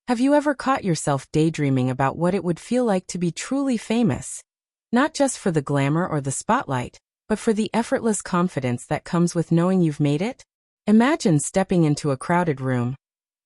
Have you ever caught yourself daydreaming about what it would feel like to be truly famous? Not just for the glamour or the spotlight, but for the effortless confidence that comes with knowing you've made it? Imagine stepping into a crowded room,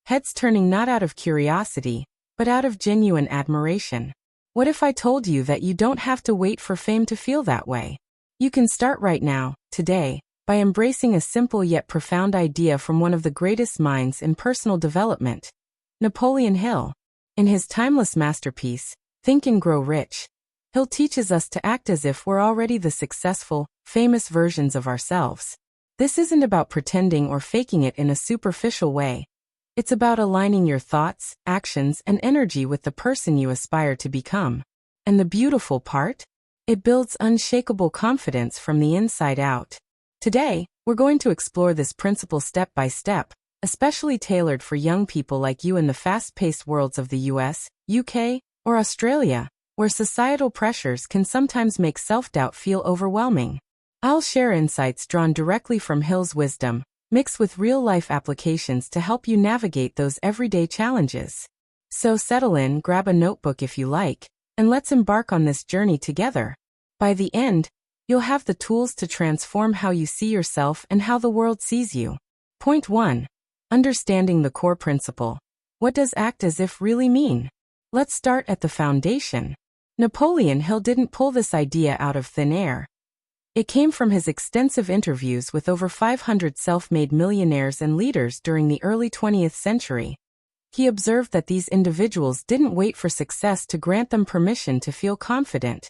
heads turning not out of curiosity, but out of genuine admiration. What if I told you that you don't have to wait for fame to feel that way? You can start right now, today, by embracing a simple yet profound idea from one of the greatest minds in personal development, Napoleon Hill. In his timeless masterpiece, Think and Grow Rich, Hill teaches us to act as if we're already the successful, famous versions of ourselves. This isn't about pretending or faking it in a superficial way. It's about aligning your thoughts, actions, and energy with the person you aspire to become. And the beautiful part? It builds unshakable confidence from the inside out. Today, we're going to explore this principle step by step, especially tailored for young people like you in the fast-paced worlds of the US, UK, or Australia, where societal pressures can sometimes make self-doubt feel overwhelming. I'll share insights drawn directly from Hill's wisdom, mixed with real-life applications to help you navigate those everyday challenges. So settle in, grab a notebook if you like, and let's embark on this journey together. By the end, you'll have the tools to transform how you see yourself and how the world sees you. Point 1. Understanding the core principle. What does act as if really mean? Let's start at the foundation. Napoleon Hill didn't pull this idea out of thin air. It came from his extensive interviews with over 500 self-made millionaires and leaders during the early 20th century. He observed that these individuals didn't wait for success to grant them permission to feel confident.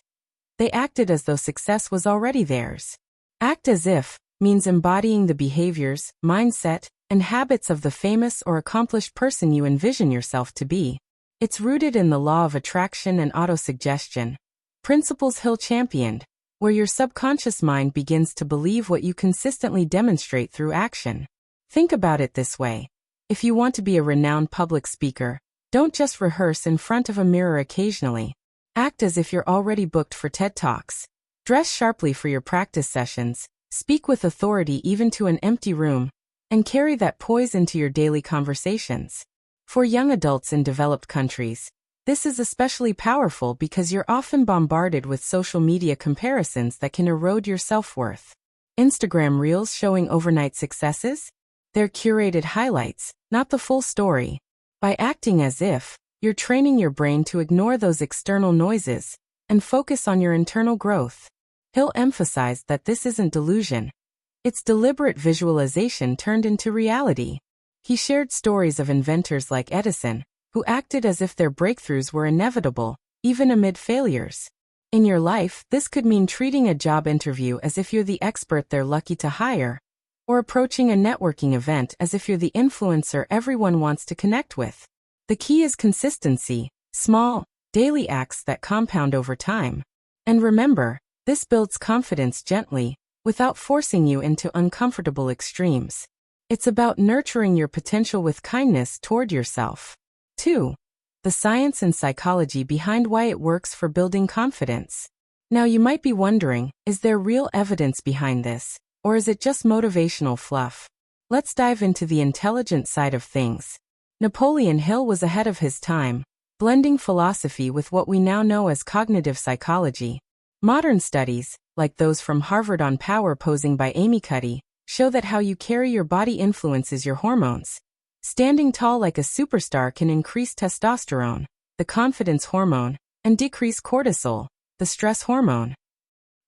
They acted as though success was already theirs. Act as if means embodying the behaviors, mindset, and habits of the famous or accomplished person you envision yourself to be. It's rooted in the law of attraction and autosuggestion, principles Hill championed, where your subconscious mind begins to believe what you consistently demonstrate through action. Think about it this way. If you want to be a renowned public speaker, don't just rehearse in front of a mirror occasionally. Act as if you're already booked for TED Talks. Dress sharply for your practice sessions, speak with authority even to an empty room, and carry that poise into your daily conversations. For young adults in developed countries, this is especially powerful because you're often bombarded with social media comparisons that can erode your self-worth. Instagram reels showing overnight successes? They're curated highlights, not the full story. By acting as if, you're training your brain to ignore those external noises and focus on your internal growth. Hill emphasized that this isn't delusion. It's deliberate visualization turned into reality. He shared stories of inventors like Edison, who acted as if their breakthroughs were inevitable, even amid failures. In your life, this could mean treating a job interview as if you're the expert they're lucky to hire, or approaching a networking event as if you're the influencer everyone wants to connect with. The key is consistency, small, daily acts that compound over time. And remember, this builds confidence gently, without forcing you into uncomfortable extremes. It's about nurturing your potential with kindness toward yourself. 2. The science and psychology behind why it works for building confidence. Now you might be wondering, is there real evidence behind this, or is it just motivational fluff? Let's dive into the intelligent side of things. Napoleon Hill was ahead of his time, blending philosophy with what we now know as cognitive psychology. Modern studies, like those from Harvard on power posing by Amy Cuddy, show that how you carry your body influences your hormones. Standing tall like a superstar can increase testosterone, the confidence hormone, and decrease cortisol, the stress hormone.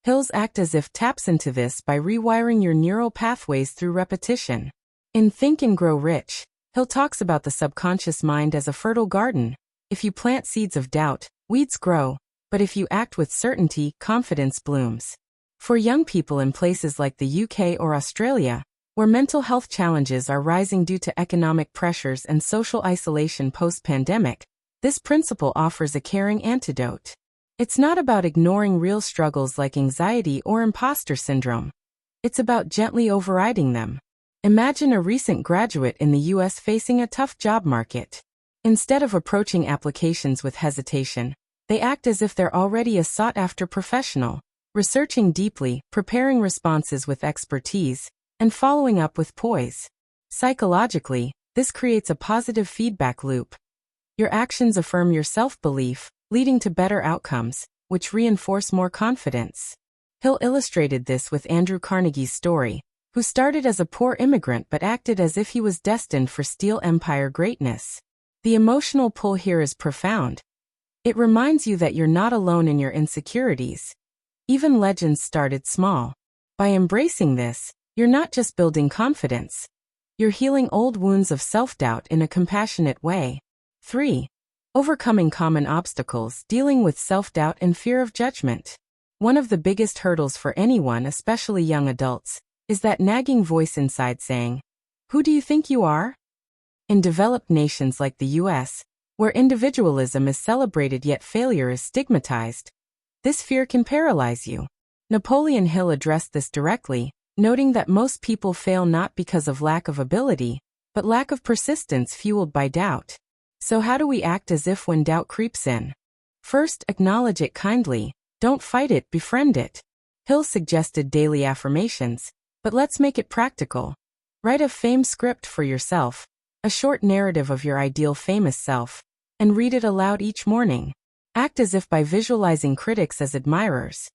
Hill's act as if taps into this by rewiring your neural pathways through repetition. In Think and Grow Rich, Hill talks about the subconscious mind as a fertile garden. If you plant seeds of doubt, weeds grow, but if you act with certainty, confidence blooms. For young people in places like the UK or Australia, where mental health challenges are rising due to economic pressures and social isolation post-pandemic, this principle offers a caring antidote. It's not about ignoring real struggles like anxiety or imposter syndrome. It's about gently overriding them. Imagine a recent graduate in the US facing a tough job market. Instead of approaching applications with hesitation, they act as if they're already a sought-after professional, researching deeply, preparing responses with expertise, and following up with poise. Psychologically, this creates a positive feedback loop. Your actions affirm your self-belief, leading to better outcomes, which reinforce more confidence. Hill illustrated this with Andrew Carnegie's story, who started as a poor immigrant but acted as if he was destined for steel empire greatness. The emotional pull here is profound. It reminds you that you're not alone in your insecurities. Even legends started small. By embracing this, you're not just building confidence. You're healing old wounds of self-doubt in a compassionate way. 3. Overcoming common obstacles, dealing with self-doubt and fear of judgment. One of the biggest hurdles for anyone, especially young adults, is that nagging voice inside saying, "Who do you think you are?" In developed nations like the US, where individualism is celebrated yet failure is stigmatized, this fear can paralyze you. Napoleon Hill addressed this directly, noting that most people fail not because of lack of ability, but lack of persistence fueled by doubt. So how do we act as if when doubt creeps in? First, acknowledge it kindly. Don't fight it, befriend it. Hill suggested daily affirmations, but let's make it practical. Write a fame script for yourself, a short narrative of your ideal famous self, and read it aloud each morning. Act as if by visualizing critics as admirers.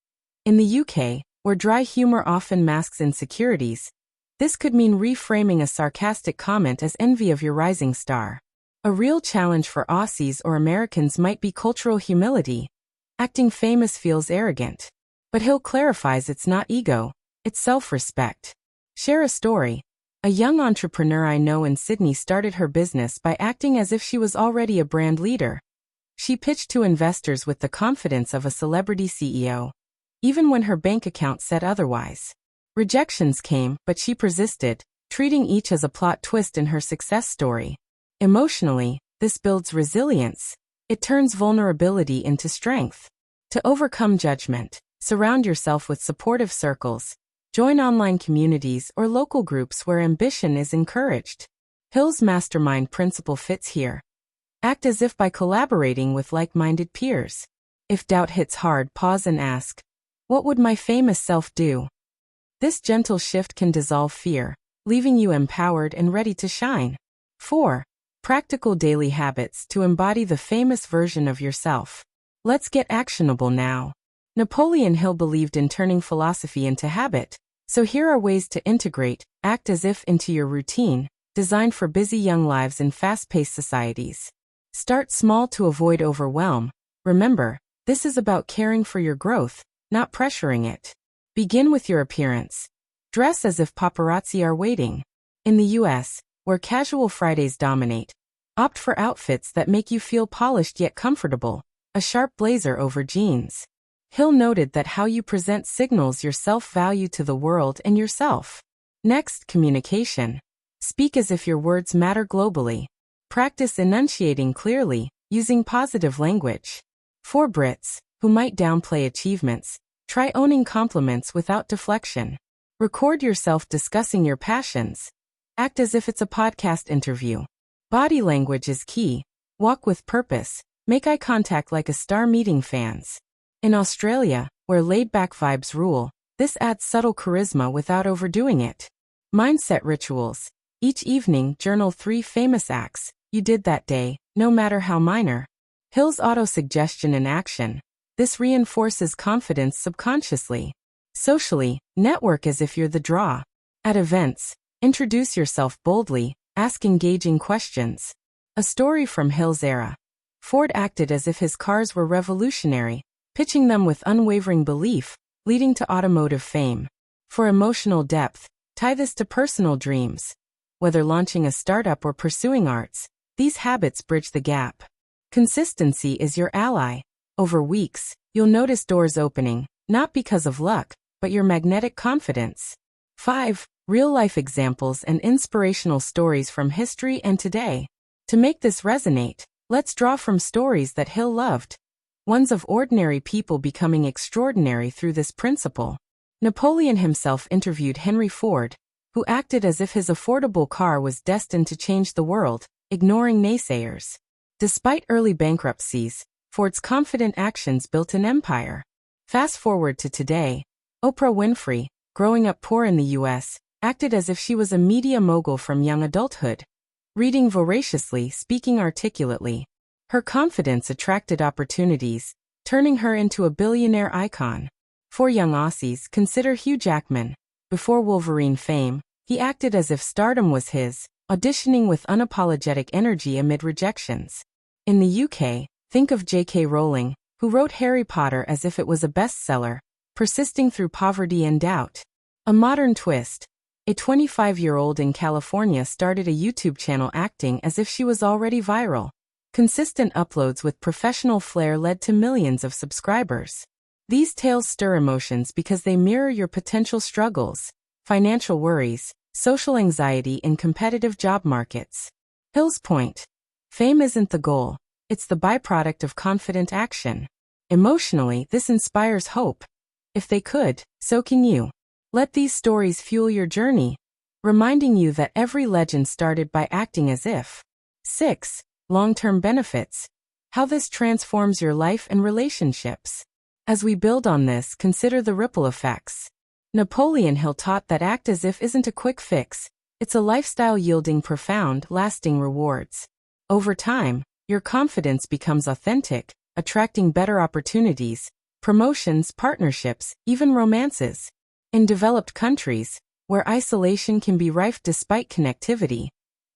In the UK, where dry humor often masks insecurities, this could mean reframing a sarcastic comment as envy of your rising star. A real challenge for Aussies or Americans might be cultural humility. Acting famous feels arrogant. But Hill clarifies it's not ego, it's self-respect. Share a story. A young entrepreneur I know in Sydney started her business by acting as if she was already a brand leader. She pitched to investors with the confidence of a celebrity CEO, even when her bank account said otherwise. Rejections came, but she persisted, treating each as a plot twist in her success story. Emotionally, this builds resilience. It turns vulnerability into strength. To overcome judgment, surround yourself with supportive circles. Join online communities or local groups where ambition is encouraged. Hill's mastermind principle fits here. Act as if by collaborating with like-minded peers. If doubt hits hard, pause and ask, what would my famous self do? This gentle shift can dissolve fear, leaving you empowered and ready to shine. 4. Practical daily habits to embody the famous version of yourself. Let's get actionable now. Napoleon Hill believed in turning philosophy into habit, so here are ways to integrate, act as if into your routine, designed for busy young lives in fast-paced societies. Start small to avoid overwhelm. Remember, this is about caring for your growth, not pressuring it. Begin with your appearance. Dress as if paparazzi are waiting. In the US, where casual Fridays dominate, opt for outfits that make you feel polished yet comfortable, a sharp blazer over jeans. Hill noted that how you present signals your self-value to the world and yourself. Next, communication. Speak as if your words matter globally. Practice enunciating clearly, using positive language. For Brits, who might downplay achievements, try owning compliments without deflection. Record yourself discussing your passions. Act as if it's a podcast interview. Body language is key. Walk with purpose. Make eye contact like a star meeting fans. In Australia, where laid-back vibes rule, this adds subtle charisma without overdoing it. Mindset rituals. Each evening, journal 3 famous acts you did that day, no matter how minor. Hill's auto-suggestion in action. This reinforces confidence subconsciously. Socially, network as if you're the draw. At events, introduce yourself boldly, ask engaging questions. A story from Hill's era. Ford acted as if his cars were revolutionary, pitching them with unwavering belief, leading to automotive fame. For emotional depth, tie this to personal dreams. Whether launching a startup or pursuing arts, these habits bridge the gap. Consistency is your ally. Over weeks, you'll notice doors opening, not because of luck, but your magnetic confidence. 5. Real-life examples and inspirational stories from history and today. To make this resonate, let's draw from stories that Hill loved. Ones of ordinary people becoming extraordinary through this principle. Napoleon himself interviewed Henry Ford, who acted as if his affordable car was destined to change the world, ignoring naysayers. Despite early bankruptcies, Ford's confident actions built an empire. Fast forward to today, Oprah Winfrey, growing up poor in the US, acted as if she was a media mogul from young adulthood. Reading voraciously, speaking articulately. Her confidence attracted opportunities, turning her into a billionaire icon. 4 young Aussies consider Hugh Jackman. Before Wolverine fame, he acted as if stardom was his, auditioning with unapologetic energy amid rejections. In the UK, think of J.K. Rowling, who wrote Harry Potter as if it was a bestseller, persisting through poverty and doubt. A modern twist. A 25-year-old in California started a YouTube channel acting as if she was already viral. Consistent uploads with professional flair led to millions of subscribers. These tales stir emotions because they mirror your potential struggles, financial worries, social anxiety in competitive job markets. Hill's point. Fame isn't the goal, it's the byproduct of confident action. Emotionally, this inspires hope. If they could, so can you. Let these stories fuel your journey, reminding you that every legend started by acting as if. 6. Long-term benefits. How this transforms your life and relationships. As we build on this, consider the ripple effects. Napoleon Hill taught that act as if isn't a quick fix, it's a lifestyle yielding profound, lasting rewards. Over time, your confidence becomes authentic, attracting better opportunities, promotions, partnerships, even romances. In developed countries, where isolation can be rife despite connectivity,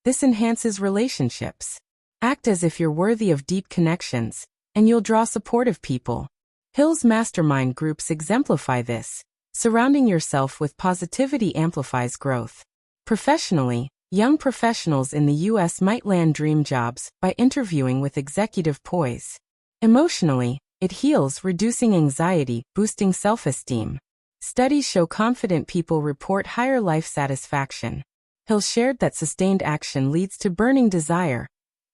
this enhances relationships. Act as if you're worthy of deep connections, and you'll draw supportive people. Hill's mastermind groups exemplify this. Surrounding yourself with positivity amplifies growth. Professionally, young professionals in the U.S. might land dream jobs by interviewing with executive poise. Emotionally, it heals, reducing anxiety, boosting self-esteem. Studies show confident people report higher life satisfaction. Hill shared that sustained action leads to burning desire,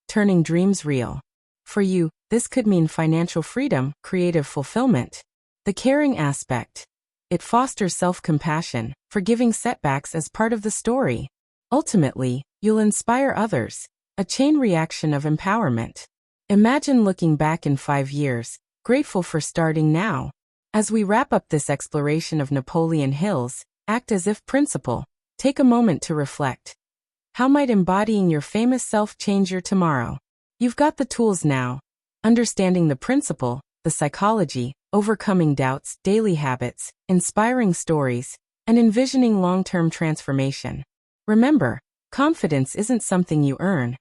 turning dreams real. For you, this could mean financial freedom, creative fulfillment. The caring aspect. It fosters self-compassion, forgiving setbacks as part of the story. Ultimately, you'll inspire others, a chain reaction of empowerment. Imagine looking back in 5 years, grateful for starting now. As we wrap up this exploration of Napoleon Hill's act as if principle, take a moment to reflect. How might embodying your famous self change your tomorrow? You've got the tools now. Understanding the principle, the psychology, overcoming doubts, daily habits, inspiring stories, and envisioning long-term transformation. Remember, confidence isn't something you earn.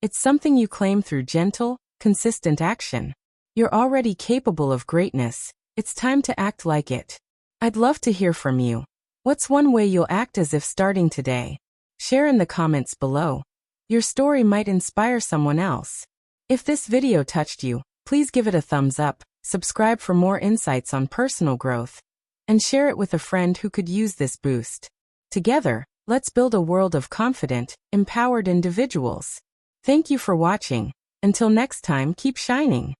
It's something you claim through gentle, consistent action. You're already capable of greatness. It's time to act like it. I'd love to hear from you. What's one way you'll act as if starting today? Share in the comments below. Your story might inspire someone else. If this video touched you, please give it a thumbs up, subscribe for more insights on personal growth, and share it with a friend who could use this boost. Together, let's build a world of confident, empowered individuals. Thank you for watching. Until next time, keep shining.